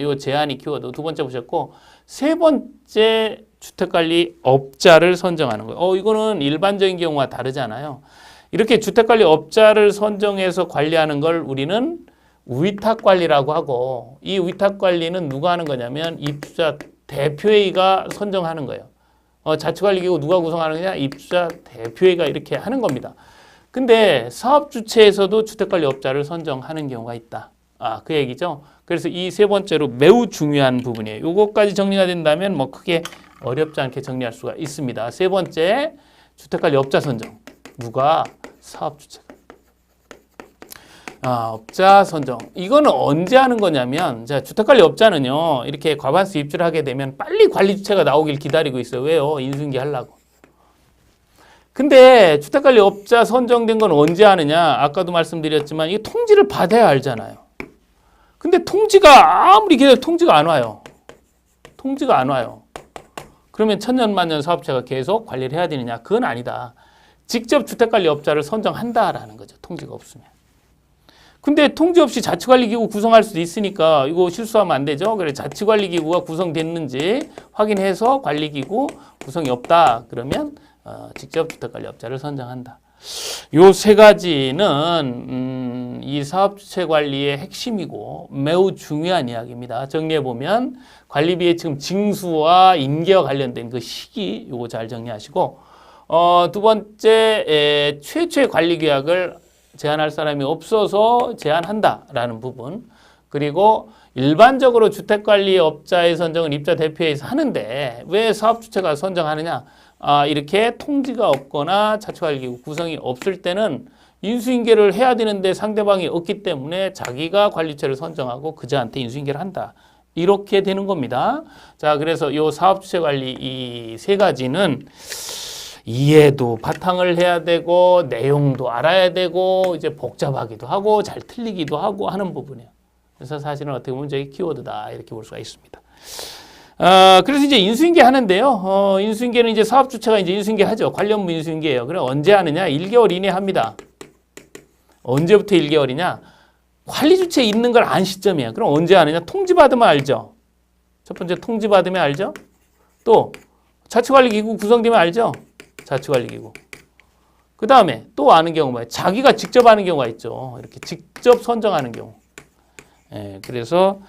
요 제한이 키워드 두 번째 보셨고 세 번째 주택관리업자를 선정하는 거예요. 이거는 일반적인 경우와 다르잖아요. 이렇게 주택관리업자를 선정해서 관리하는 걸 우리는 위탁관리라고 하고 이 위탁관리는 누가 하는 거냐면 입주자 대표회의가 선정하는 거예요. 자치관리기구 누가 구성하는 거냐? 입주자 대표회의가 이렇게 하는 겁니다. 근데 사업주체에서도 주택관리업자를 선정하는 경우가 있다. 그 얘기죠. 그래서 이 세 번째로 매우 중요한 부분이에요. 요거까지 정리가 된다면 뭐 크게 어렵지 않게 정리할 수가 있습니다. 세 번째, 주택관리업자 선정. 누가? 사업주체가. 업자 선정. 이거는 언제 하는 거냐면, 자, 주택관리업자는요, 이렇게 과반수 입주를 하게 되면 빨리 관리주체가 나오길 기다리고 있어요. 왜요? 인수인계 하려고. 근데 주택관리업자 선정된 건 언제 하느냐? 아까도 말씀드렸지만, 이 통지를 받아야 알잖아요. 근데 통지가 아무리 기다려도 통지가 안 와요. 통지가 안 와요. 그러면 천년만년 사업체가 계속 관리를 해야 되느냐? 그건 아니다. 직접 주택관리업자를 선정한다라는 거죠. 통지가 없으면. 근데 통지 없이 자치관리기구 구성할 수도 있으니까 이거 실수하면 안 되죠. 그래서 자치관리기구가 구성됐는지 확인해서 관리기구 구성이 없다. 그러면 직접 주택관리업자를 선정한다. 요 세 가지는 이 사업주체 관리의 핵심이고 매우 중요한 이야기입니다. 정리해보면 관리비의 지금 징수와 인계와 관련된 그 시기 요거 잘 정리하시고 두 번째, 최초의 관리 규약을 제한할 사람이 없어서 제한한다라는 부분. 그리고 일반적으로 주택관리업자의 선정은 입자 대표회에서 하는데 왜 사업주체가 선정하느냐? 이렇게 통지가 없거나 자치관리기구 구성이 없을 때는 인수인계를 해야 되는데 상대방이 없기 때문에 자기가 관리처를 선정하고 그자한테 인수인계를 한다. 이렇게 되는 겁니다. 자, 그래서 이 사업주체 관리 이 세 가지는 이해도 바탕을 해야 되고 내용도 알아야 되고 이제 복잡하기도 하고 잘 틀리기도 하고 하는 부분이에요. 그래서 사실은 어떻게 보면 저희 키워드다 이렇게 볼 수가 있습니다. 그래서 이제 인수인계 하는데요. 인수인계는 이제 사업주체가 이제 인수인계 하죠. 관련부 인수인계예요. 그럼 언제 하느냐? 1개월 이내 합니다. 언제부터 1개월이냐? 관리주체에 있는 걸 안 시점이야. 그럼 언제 하느냐? 통지받으면 알죠. 첫 번째 통지받으면 알죠. 또 자치관리기구 구성되면 알죠. 자치관리기구. 그 다음에 또 아는 경우 뭐예요? 자기가 직접 하는 경우가 있죠. 이렇게 직접 선정하는 경우. 그래서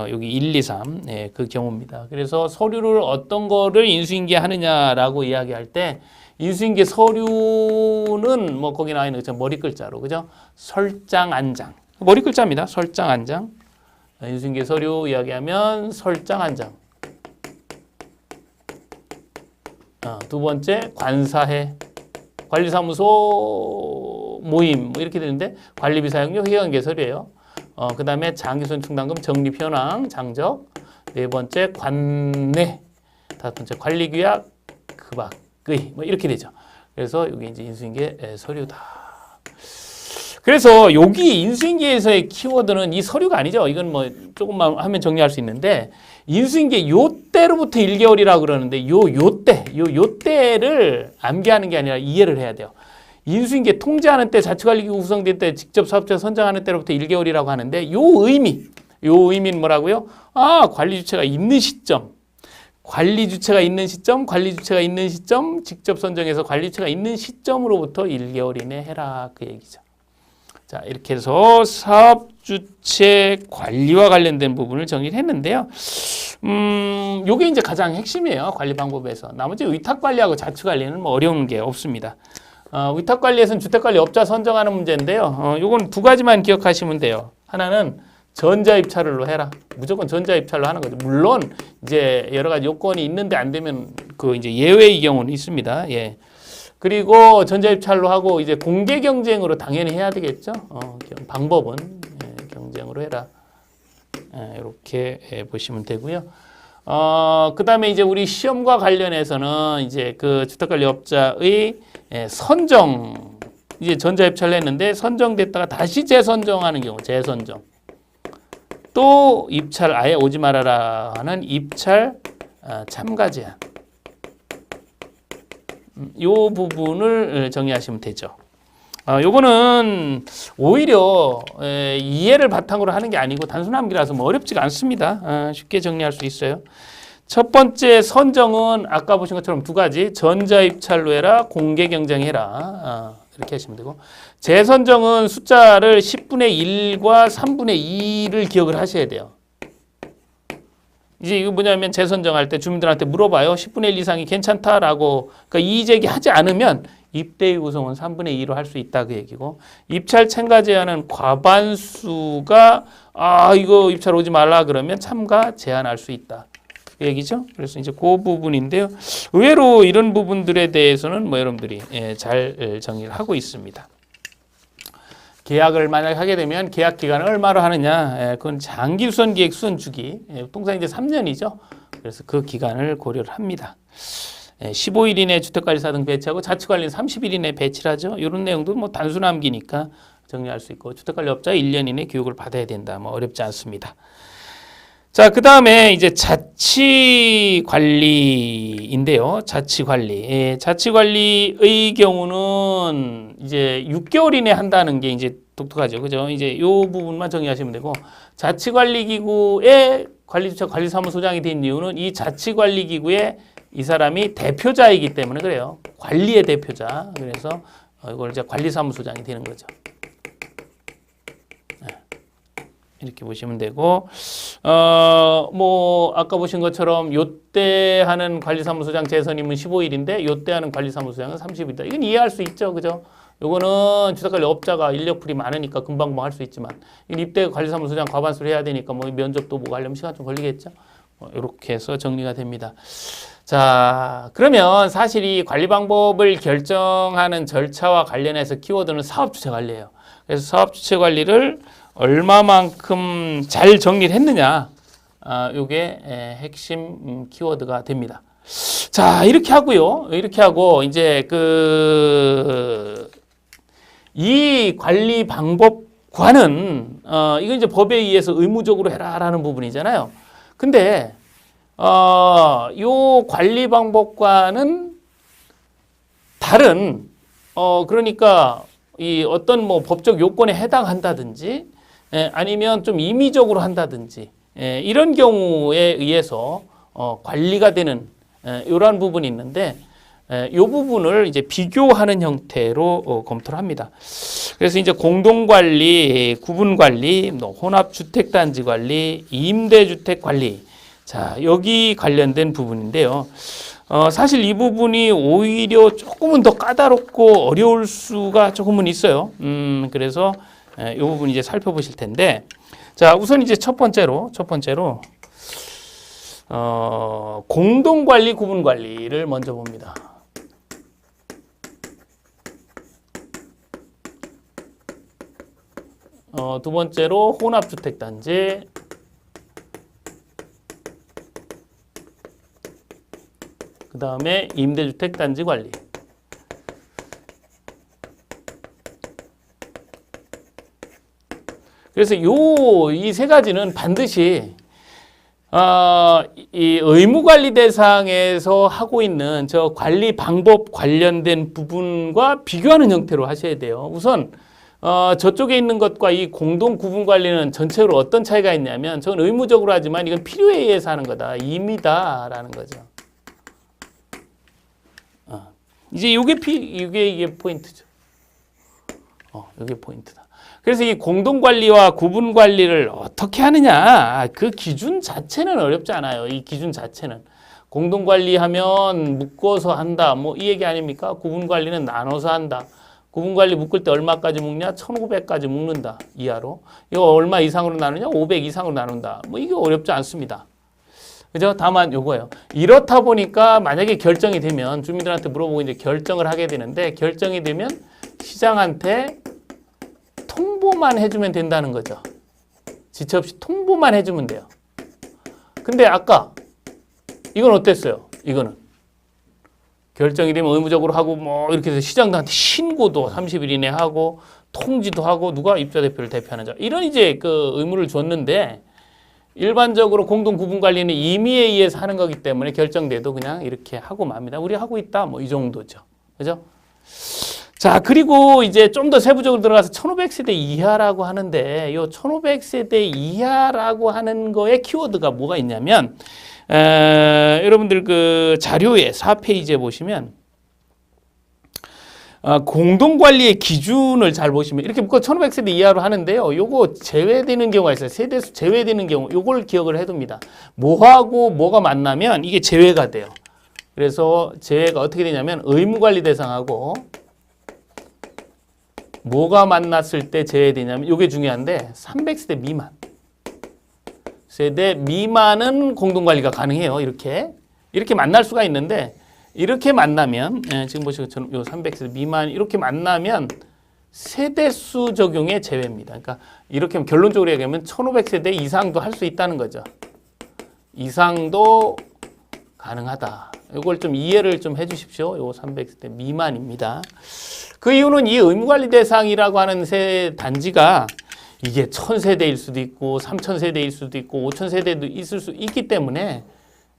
여기 1, 2, 3 그 경우입니다. 그래서 서류를 어떤 거를 인수인계 하느냐라고 이야기할 때 인수인계 서류는 뭐 거기 나와 있는 것처럼 머리 글자로 그죠? 설장 안장 머리 글자입니다. 설장 안장 인수인계 서류 이야기하면 설장 안장. 두 번째 관사회 관리사무소 모임 뭐 이렇게 되는데 관리비 사용료 회계관계 서류예요. 그 다음에 장기손 충당금 적립 현황 장적. 네 번째 관내. 다섯 번째 관리규약 그박의 뭐 이렇게 되죠. 그래서 여기 이제 인수인계 서류다. 그래서 여기 인수인계에서의 키워드는 이 서류가 아니죠. 이건 뭐 조금만 하면 정리할 수 있는데 인수인계 요때로부터 1개월이라고 그러는데 요때를 암기하는 게 아니라 이해를 해야 돼요. 인수인계 통지하는 때 자치관리기구 구성될 때 직접 사업자 선정하는 때로부터 1개월이라고 하는데 요 의미는 뭐라고요? 관리주체가 있는 시점. 관리주체가 있는 시점, 직접 선정해서 관리주체가 있는 시점으로부터 1개월 이내 해라 그 얘기죠. 자, 이렇게 해서 사업주체 관리와 관련된 부분을 정리를 했는데요. 요게 이제 가장 핵심이에요. 관리 방법에서. 나머지 위탁관리하고 자치관리는 뭐 어려운 게 없습니다. 위탁관리에서는 주택관리업자 선정하는 문제인데요. 요건 두 가지만 기억하시면 돼요. 하나는 전자입찰로 해라. 무조건 전자입찰로 하는 거죠. 물론 이제 여러 가지 요건이 있는데 안 되면 그 이제 예외의 경우는 있습니다. 예. 그리고 전자입찰로 하고 이제 공개 경쟁으로 당연히 해야 되겠죠. 방법은 경쟁으로 해라. 이렇게 보시면 되고요. 그 다음에 이제 우리 시험과 관련해서는 이제 그 주택관리업자의 선정, 이제 전자입찰을 했는데 선정됐다가 다시 재선정하는 경우, 재선정. 또 입찰 아예 오지 말아라 하는 입찰 참가 제한. 요 부분을 정리하시면 되죠. 요거는 오히려 이해를 바탕으로 하는 게 아니고 단순 암기라서 뭐 어렵지가 않습니다. 쉽게 정리할 수 있어요. 첫 번째 선정은 아까 보신 것처럼 두 가지 전자입찰로 해라 공개 경쟁해라 이렇게 하시면 되고 재선정은 숫자를 10분의 1과 3분의 2를 기억을 하셔야 돼요. 이제 이거 뭐냐면 재선정할 때 주민들한테 물어봐요. 10분의 1 이상이 괜찮다라고. 그러니까 이의제기 하지 않으면 입대의 구성은 3분의 2로 할 수 있다 그 얘기고 입찰 참가 제한은 과반수가 이거 입찰 오지 말라 그러면 참가 제한할 수 있다 그 얘기죠. 그래서 이제 그 부분인데요. 의외로 이런 부분들에 대해서는 뭐 여러분들이 잘 정리를 하고 있습니다. 계약을 만약 하게 되면 계약 기간을 얼마로 하느냐? 그건 장기수선 계획 수선 주기. 통상 이제 3년이죠. 그래서 그 기간을 고려를 합니다. 15일 이내 주택관리사 등 배치하고 자치관리는 30일 이내 배치를 하죠. 이런 내용도 뭐 단순 암기니까 정리할 수 있고 주택관리업자 1년 이내 교육을 받아야 된다. 뭐 어렵지 않습니다. 자, 그 다음에 이제 자치관리인데요. 자치관리. 자치관리의 경우는 이제 6개월 이내 한다는 게 이제 독특하죠. 그죠? 이제 요 부분만 정리하시면 되고, 자치관리기구의 관리주체 관리사무소장이 된 이유는 이 자치관리기구의 이 사람이 대표자이기 때문에 그래요. 관리의 대표자. 그래서 이걸 이제 관리사무소장이 되는 거죠. 이렇게 보시면 되고, 뭐, 아까 보신 것처럼 요때 하는 관리사무소장 재선임은 15일인데, 요때 하는 관리사무소장은 30일이다. 이건 이해할 수 있죠. 그죠? 요거는 주택관리업자가 인력풀이 많으니까 금방 할 수 있지만, 이건 입대 관리사무소장 과반수를 해야 되니까 뭐 면접도 뭐 하려면 시간 좀 걸리겠죠. 이렇게 해서 정리가 됩니다. 자, 그러면 사실 이 관리 방법을 결정하는 절차와 관련해서 키워드는 사업주체 관리예요. 그래서 사업주체 관리를 얼마만큼 잘 정리를 했느냐, 요게 핵심 키워드가 됩니다. 자, 이렇게 하고요. 이렇게 하고 이제 이 관리 방법과는 이건 이제 법에 의해서 의무적으로 해라라는 부분이잖아요. 근데 요 관리 방법과는 다른 그러니까 이 어떤 뭐 법적 요건에 해당한다든지 아니면 좀 임의적으로 한다든지 이런 경우에 의해서 관리가 되는 이러한 부분이 있는데 이 부분을 이제 비교하는 형태로 검토를 합니다. 그래서 이제 공동관리, 구분관리, 혼합주택단지 관리, 임대주택 관리, 자 여기 관련된 부분인데요. 사실 이 부분이 오히려 조금은 더 까다롭고 어려울 수가 조금은 있어요. 그래서 이 부분 이제 살펴보실 텐데, 자 우선 이제 첫 번째로 공동관리, 구분관리를 먼저 봅니다. 두 번째로 혼합주택단지, 그 다음에 임대주택단지 관리. 그래서 이 세 가지는 반드시 이 의무관리 대상에서 하고 있는 저 관리 방법 관련된 부분과 비교하는 형태로 하셔야 돼요. 우선 저쪽에 있는 것과 이 공동 구분 관리는 전체로 어떤 차이가 있냐면, 저건 의무적으로 하지만 이건 필요에 의해서 하는 거다. 임의다라는 거죠. 이제 이게 포인트죠. 이게 포인트다. 그래서 이 공동 관리와 구분 관리를 어떻게 하느냐, 그 기준 자체는 어렵지 않아요. 이 기준 자체는 공동 관리하면 묶어서 한다, 뭐 이 얘기 아닙니까? 구분 관리는 나눠서 한다. 구분관리 묶을 때 얼마까지 묶냐? 1500까지 묶는다. 이하로. 이거 얼마 이상으로 나누냐? 500 이상으로 나눈다. 뭐 이게 어렵지 않습니다. 그죠? 다만 요거예요. 이렇다 보니까 만약에 결정이 되면 주민들한테 물어보고 이제 결정을 하게 되는데, 결정이 되면 시장한테 통보만 해주면 된다는 거죠. 지체 없이 통보만 해주면 돼요. 근데 아까 이건 어땠어요? 이거는 결정이 되면 의무적으로 하고 뭐 이렇게 해서 시장한테 신고도 30일 이내 하고 통지도 하고 누가 입주대표를 대표하는 자, 이런 이제 그 의무를 줬는데, 일반적으로 공동 구분 관리는 임의에 의해서 하는 거기 때문에 결정돼도 그냥 이렇게 하고 맙니다. 우리 하고 있다 뭐 이 정도죠. 그죠? 자, 그리고 이제 좀 더 세부적으로 들어가서 1500세대 이하라고 하는데, 요 1500세대 이하라고 하는 거에 키워드가 뭐가 있냐면, 여러분들 그 자료에 4페이지에 보시면 공동관리의 기준을 잘 보시면 이렇게 묶어 1500세대 이하로 하는데요. 요거 제외되는 경우가 있어요. 세대수 제외되는 경우, 요걸 기억을 해둡니다. 뭐하고 뭐가 만나면 이게 제외가 돼요. 그래서 제외가 어떻게 되냐면 의무관리 대상하고 뭐가 만났을 때 제외되냐면, 요게 중요한데 300세대 미만. 세대 미만은 공동관리가 가능해요. 이렇게 만날 수가 있는데, 이렇게 만나면 지금 보시는 것처럼 요 300세대 미만 이렇게 만나면 세대수 적용의 제외입니다. 그러니까 이렇게 하면 결론적으로 얘기하면 1500세대 이상도 할 수 있다는 거죠. 이상도 가능하다. 이걸 좀 이해를 좀 해주십시오. 요 300세대 미만입니다. 그 이유는 이 의무관리 대상이라고 하는 세 단지가 이게 1000세대일 수도 있고 3000세대일 수도 있고 5000세대도 있을 수 있기 때문에,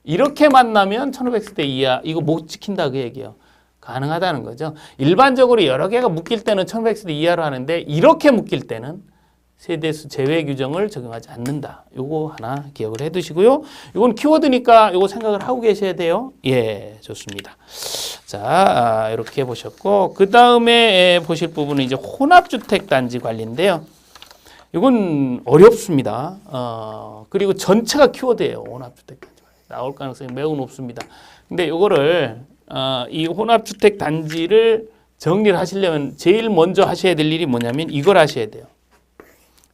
이렇게 만나면 1500세대 이하 이거 못 지킨다 그 얘기예요. 가능하다는 거죠. 일반적으로 여러 개가 묶일 때는 1500세대 이하로 하는데, 이렇게 묶일 때는 세대수 제외 규정을 적용하지 않는다. 요거 하나 기억을 해 두시고요. 이건 키워드니까 요거 생각을 하고 계셔야 돼요. 예, 좋습니다. 자, 이렇게 보셨고, 그 다음에 보실 부분은 이제 혼합주택단지 관리인데요. 이건 어렵습니다. 그리고 전체가 키워드예요. 혼합주택 단지 나올 가능성이 매우 높습니다. 근데 이거를 이 혼합주택 단지를 정리를 하시려면 제일 먼저 하셔야 될 일이 뭐냐면 이걸 하셔야 돼요.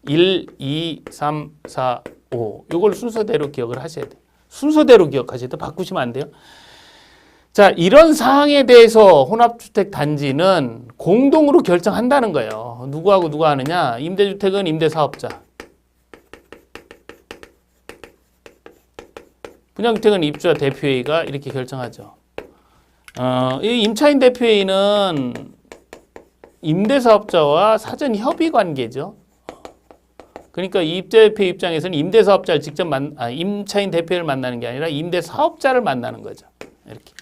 1, 2, 3, 4, 5. 이걸 순서대로 기억을 하셔야 돼요. 순서대로 기억하셔야 돼요. 바꾸시면 안 돼요. 자, 이런 사항에 대해서 혼합주택 단지는 공동으로 결정한다는 거예요. 누구하고 누가 하느냐? 임대주택은 임대사업자. 분양주택은 입주자 대표회의가 이렇게 결정하죠. 이 임차인 대표회의는 임대사업자와 사전 협의 관계죠. 그러니까 입주대표 입장에서는 임대사업자를 직접 임차인 대표를 만나는 게 아니라 임대사업자를 만나는 거죠. 이렇게.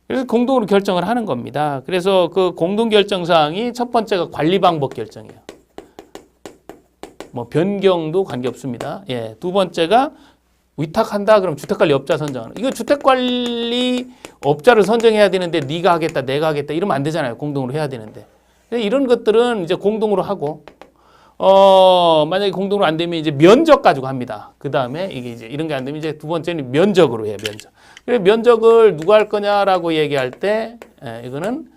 그래서 공동으로 결정을 하는 겁니다. 그래서 그 공동 결정 사항이 첫 번째가 관리 방법 결정이에요. 뭐 변경도 관계 없습니다. 예, 두 번째가 위탁한다 그럼 주택관리업자 선정하는. 이거 주택관리업자를 선정해야 되는데 네가 하겠다, 내가 하겠다 이러면 안 되잖아요. 공동으로 해야 되는데. 이런 것들은 이제 공동으로 하고 만약에 공동으로 안 되면 이제 면적 가지고 합니다. 그 다음에 이게 이제 이런 게 안 되면 이제 두 번째는 면적으로 해요. 면적. 그래서 면적을 누가 할 거냐라고 얘기할 때 이거는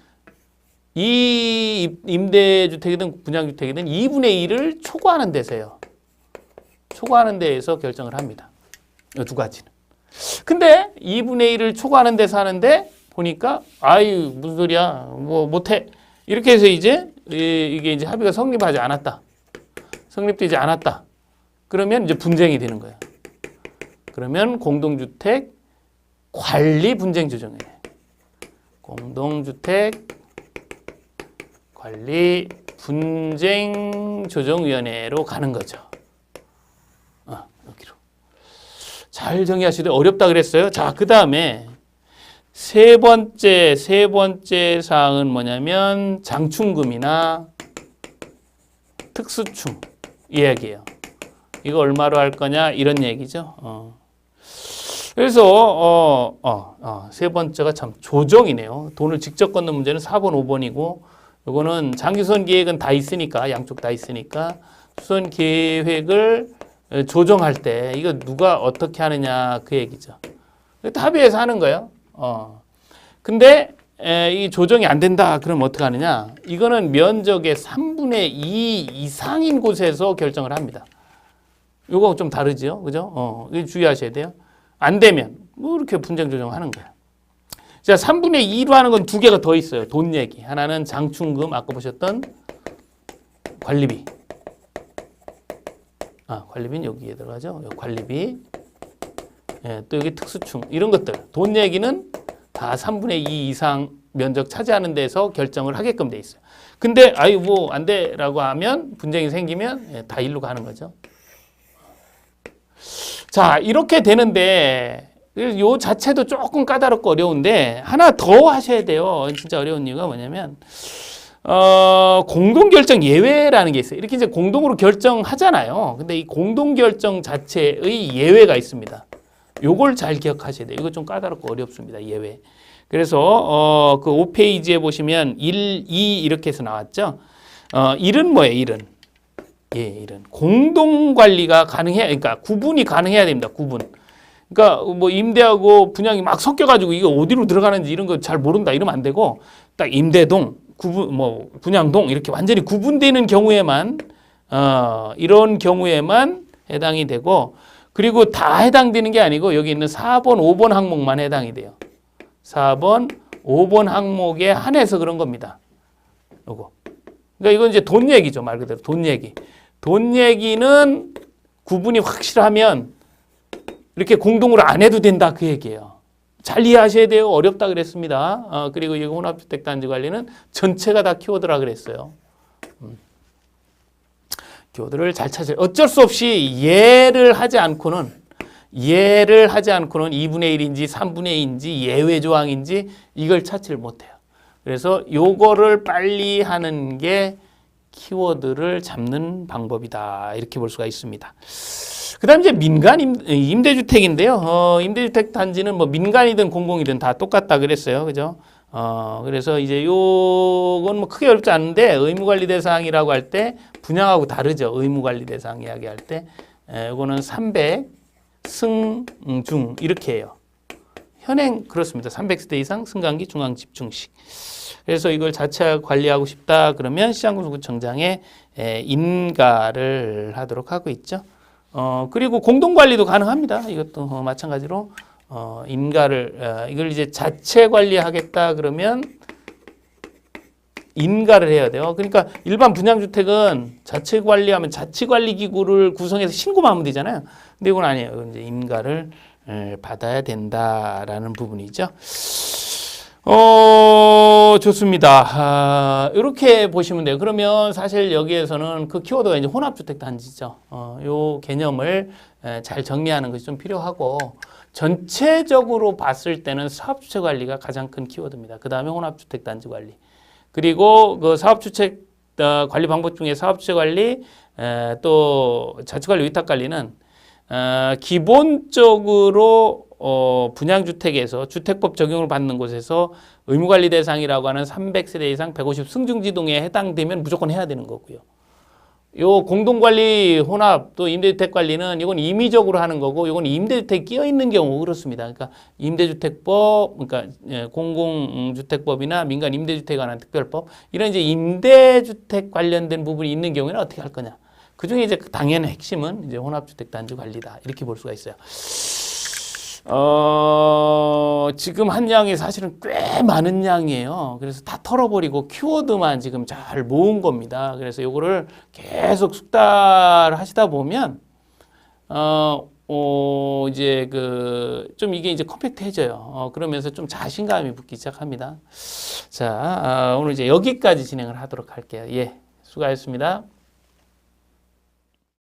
이 임대주택이든 분양주택이든 2분의 1을 초과하는 데서요. 초과하는 데에서 결정을 합니다. 이 두 가지는. 근데 2분의 1을 초과하는 데서 하는데 보니까 아유 무슨 소리야 뭐 못해 이렇게 해서 이제 이게 이제 합의가 성립하지 않았다. 성립되지 않았다. 그러면 이제 분쟁이 되는 거예요. 그러면 공동주택 관리 분쟁 조정이에요. 공동주택 관리 분쟁 조정위원회로 가는 거죠. 여기로. 잘 정리하시되 어렵다 그랬어요. 자, 그 다음에 세 번째 사항은 뭐냐면 장충금이나 특수충 이야기예요. 이거 얼마로 할 거냐 이런 얘기죠. 그래서 세 번째가 참 조정이네요. 돈을 직접 걷는 문제는 4번, 5번이고 이거는 장기수선 계획은 다 있으니까 양쪽 다 있으니까 수선 계획을 조정할 때 이거 누가 어떻게 하느냐 그 얘기죠. 합의해서 하는 거예요. 근데 이 조정이 안 된다 그러면 어떻게 하느냐? 이거는 면적의 3분의 2 이상인 곳에서 결정을 합니다. 이거 좀 다르죠, 그죠? 이거 주의하셔야 돼요. 안 되면 뭐 이렇게 분쟁 조정하는 거예요. 자, 3분의 2로 하는 건 두 개가 더 있어요. 돈 얘기. 하나는 장충금 아까 보셨던 관리비. 관리비는 여기에 들어가죠. 여기 관리비. 예, 또 여기 특수충 이런 것들. 돈 얘기는 다 3분의 2 이상 면적 차지하는 데서 결정을 하게끔 돼 있어요. 근데 아유 뭐 안 돼라고 하면 분쟁이 생기면 다 일로 가는 거죠. 자, 이렇게 되는데 요 자체도 조금 까다롭고 어려운데 하나 더 하셔야 돼요. 진짜 어려운 이유가 뭐냐면 공동결정 예외라는 게 있어요. 이렇게 이제 공동으로 결정하잖아요. 근데 이 공동결정 자체의 예외가 있습니다. 요걸 잘 기억하셔야 돼요. 이거 좀 까다롭고 어렵습니다. 예외. 그래서 그 5페이지에 보시면 1, 2 이렇게 해서 나왔죠. 1은 뭐예요? 1은. 예, 1은. 공동 관리가 가능해야 그러니까 구분이 가능해야 됩니다. 구분. 그러니까 뭐 임대하고 분양이 막 섞여 가지고 이게 어디로 들어가는지 이런 거 잘 모른다 이러면 안 되고 딱 임대동, 분양동 이렇게 완전히 구분되는 경우에만 이런 경우에만 해당이 되고 그리고 다 해당되는 게 아니고 여기 있는 4번, 5번 항목만 해당이 돼요. 4번, 5번 항목에 한해서 그런 겁니다. 요거. 그러니까 이건 이제 돈 얘기죠. 말 그대로 돈 얘기. 돈 얘기는 구분이 확실하면 이렇게 공동으로 안 해도 된다 그 얘기예요. 잘 이해하셔야 돼요. 어렵다 그랬습니다. 그리고 이 혼합주택 단지 관리는 전체가 다 키워드라 그랬어요. 키워드를 잘 찾아요. 어쩔 수 없이 예를 하지 않고는 2분의 1인지 3분의 2인지 예외 조항인지 이걸 찾지를 못해요. 그래서 요거를 빨리 하는 게 키워드를 잡는 방법이다. 이렇게 볼 수가 있습니다. 그 다음에 이제 민간 임대주택인데요. 임대주택 단지는 뭐 민간이든 공공이든 다 똑같다 그랬어요. 그죠? 그래서 이제 요건 뭐 크게 어렵지 않은데 의무관리 대상이라고 할 때 분양하고 다르죠. 의무관리 대상 이야기할 때 요거는 300 승중 이렇게 해요. 현행 그렇습니다. 300세대 이상 승강기 중앙 집중식. 그래서 이걸 자체 관리하고 싶다 그러면 시장군수구청장에 인가를 하도록 하고 있죠. 그리고 공동관리도 가능합니다. 이것도 마찬가지로 인가를 이걸 이제 자체 관리하겠다 그러면 인가를 해야 돼요. 그러니까 일반 분양주택은 자체 관리하면 자치관리기구를 구성해서 신고만 하면 되잖아요. 근데 이건 아니에요. 이건 이제 인가를 받아야 된다라는 부분이죠. 좋습니다. 이렇게 보시면 돼요. 그러면 사실 여기에서는 그 키워드가 이제 혼합주택 단지죠. 요 개념을 잘 정리하는 것이 좀 필요하고, 전체적으로 봤을 때는 사업주체 관리가 가장 큰 키워드입니다. 그 다음에 혼합주택 단지 관리. 그리고 그 사업주체 관리 방법 중에 사업주체 관리, 또 자치관리 위탁관리는 기본적으로 분양주택에서 주택법 적용을 받는 곳에서 의무관리 대상이라고 하는 300세대 이상 150 승중지동에 해당되면 무조건 해야 되는 거고요. 요 공동관리 혼합 또 임대주택 관리는 이건 임의적으로 하는 거고, 이건 임대주택 끼어 있는 경우 그렇습니다. 그러니까 임대주택법, 그러니까 공공주택법이나 민간 임대주택에 관한 특별법, 이런 이제 임대주택 관련된 부분이 있는 경우에는 어떻게 할 거냐. 그 중에 이제 당연히 핵심은 이제 혼합주택 단지 관리다. 이렇게 볼 수가 있어요. 지금 한 양이 사실은 꽤 많은 양이에요. 그래서 다 털어버리고 키워드만 지금 잘 모은 겁니다. 그래서 요거를 계속 숙달하시다 보면, 이제 좀 이게 이제 컴팩트해져요. 그러면서 좀 자신감이 붙기 시작합니다. 자, 오늘 이제 여기까지 진행을 하도록 할게요. 예, 수고하셨습니다.